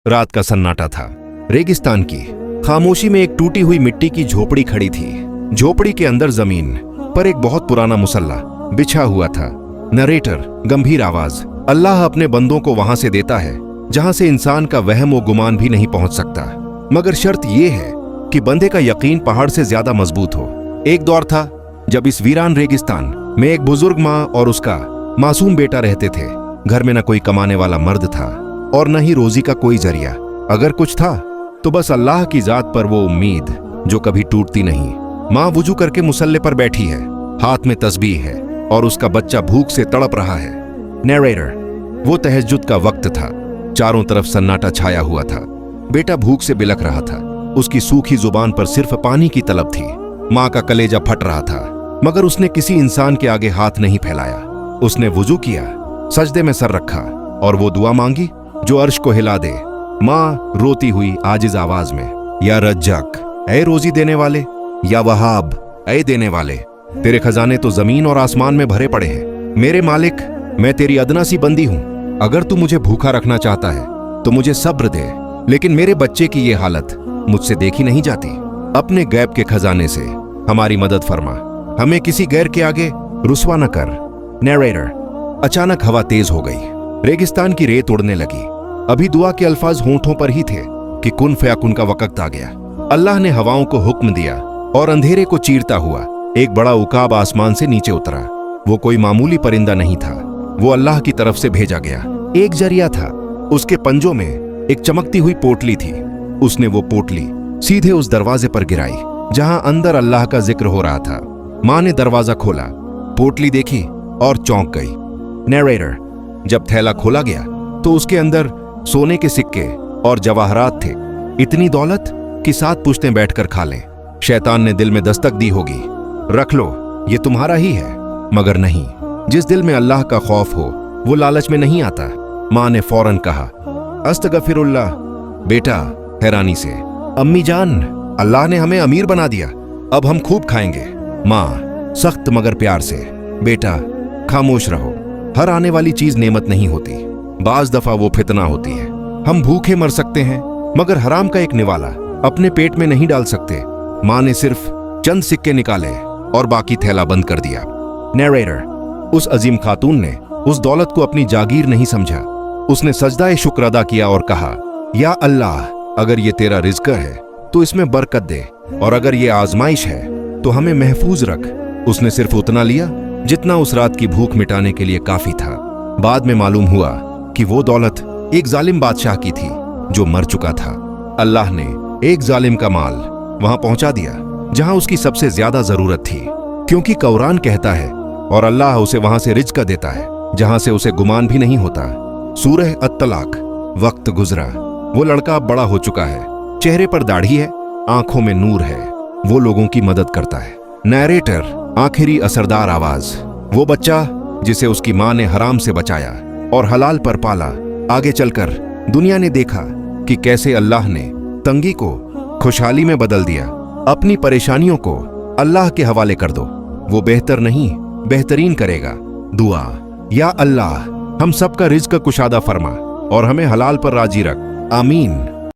रात का सन्नाटा था। रेगिस्तान की खामोशी में एक टूटी हुई मिट्टी की झोपड़ी खड़ी थी। झोपड़ी के अंदर जमीन पर एक बहुत पुराना मुसल्ला बिछा हुआ था। नरेटर गंभीर आवाज, अल्लाह अपने बंदों को वहां से देता है जहां से इंसान का वहम व गुमान भी नहीं पहुंच सकता, मगर शर्त यह है कि बंदे का यकीन पहाड़ से ज्यादा मजबूत हो। एक दौर था जब इस वीरान रेगिस्तान में एक बुजुर्ग माँ और उसका मासूम बेटा रहते थे। घर में न कोई कमाने वाला मर्द था और न ही रोजी का कोई जरिया। अगर कुछ था तो बस अल्लाह की जात पर वो उम्मीद जो कभी टूटती नहीं। माँ वुजू करके मुसल्ले पर बैठी है, हाथ में तस्बीह है और उसका बच्चा भूख से तड़प रहा है। नरेटर, वो तहज्जुद का वक्त था। चारों तरफ सन्नाटा छाया हुआ था। बेटा भूख से बिलख रहा था। उसकी सूखी जुबान पर सिर्फ पानी की तलब थी। माँ का कलेजा फट रहा था, मगर उसने किसी इंसान के आगे हाथ नहीं फैलाया। उसने वुजू किया, सजदे में सर रखा और वो दुआ मांगी जो अर्श को हिला दे। माँ रोती हुई आजिज आवाज में, या रज्जाक, ऐ रोजी देने वाले, या वहाब, ऐ देने वाले, तेरे खजाने तो जमीन और आसमान में भरे पड़े हैं। मेरे मालिक, मैं तेरी अदना सी बंदी हूं। अगर तू मुझे भूखा रखना चाहता है तो मुझे सब्र दे, लेकिन मेरे बच्चे की ये हालत मुझसे देखी नहीं जाती। अपने गैब के खजाने से हमारी मदद फरमा, हमें किसी गैर के आगे रुस्वा न कर। नरेटर, अचानक हवा तेज हो गई। रेगिस्तान की रेत उड़ने लगी। अभी दुआ के अल्फाज होंठों पर ही थे कि कुन फयाकुन का वक्त आ गया। अल्लाह ने हवाओं को हुक्म दिया और अंधेरे को चीरता हुआ एक बड़ा उकाब आसमान से नीचे उतरा। वो कोई मामूली परिंदा नहीं था, वो अल्लाह की तरफ से भेजा गया एक जरिया था। उसके पंजों में एक चमकती हुई पोटली थी। उसने वो पोटली सीधे उस दरवाजे पर गिराई जहां अंदर अल्लाह का जिक्र हो रहा था। माँ ने दरवाजा खोला, पोटली देखी और चौंक गई। नरेटर, जब थैला खोला गया तो उसके अंदर सोने के सिक्के और जवाहरात थे। इतनी दौलत कि 7 पुश्तें बैठकर खा लें। शैतान ने दिल में दस्तक दी होगी, रख लो, ये तुम्हारा ही है। मगर नहीं, जिस दिल में अल्लाह का खौफ हो वो लालच में नहीं आता। माँ ने फौरन कहा, अस्तगफिरुल्लाह। बेटा हैरानी से, अम्मी जान, अल्लाह ने हमें अमीर बना दिया, अब हम खूब खाएंगे। माँ सख्त मगर प्यार से, बेटा खामोश रहो, हर आने वाली चीज नेमत नहीं होती, बाज दफा वो फितना होती है। हम भूखे मर सकते हैं मगर हराम का एक निवाला अपने पेट में नहीं डाल सकते। माँ ने सिर्फ चंद सिक्के निकाले और बाकी थैला बंद कर दिया। नरेटर, उस अजीम खातून ने उस दौलत को अपनी जागीर नहीं समझा। उसने सजदा शुक्र अदा किया और कहा, या अल्लाह, अगर ये तेरा रिज़्क है तो इसमें बरकत दे, और अगर ये आजमाइश है तो हमें महफूज रख। उसने सिर्फ उतना लिया जितना उस रात की भूख मिटाने के लिए काफी था। बाद में मालूम हुआ कि वो दौलत एक जालिम बादशाह की थी जो मर चुका था। अल्लाह ने एक जालिम का माल वहां पहुंचा दिया जहां उसकी सबसे ज्यादा जरूरत थी, क्योंकि कुरान कहता है, और अल्लाह उसे वहां से रिज़्क देता है जहां से उसे गुमान भी नहीं होता। सूरह अत-तलाक। वक्त गुजरा, वो लड़का अब बड़ा हो चुका है, चेहरे पर दाढ़ी है, आंखों में नूर है, वो लोगों की मदद करता है। नरेटर, आखिरी असरदार आवाज, वो बच्चा जिसे उसकी माँ ने हराम से बचाया और हलाल पर पाला। आगे चलकर दुनिया ने देखा कि कैसे अल्लाह ने तंगी को खुशहाली में बदल दिया। अपनी परेशानियों को अल्लाह के हवाले कर दो, वो बेहतर नहीं बेहतरीन करेगा। दुआ, या अल्लाह, हम सबका रिज़्क कुशादा फरमा और हमें हलाल पर राजी रख। आमीन।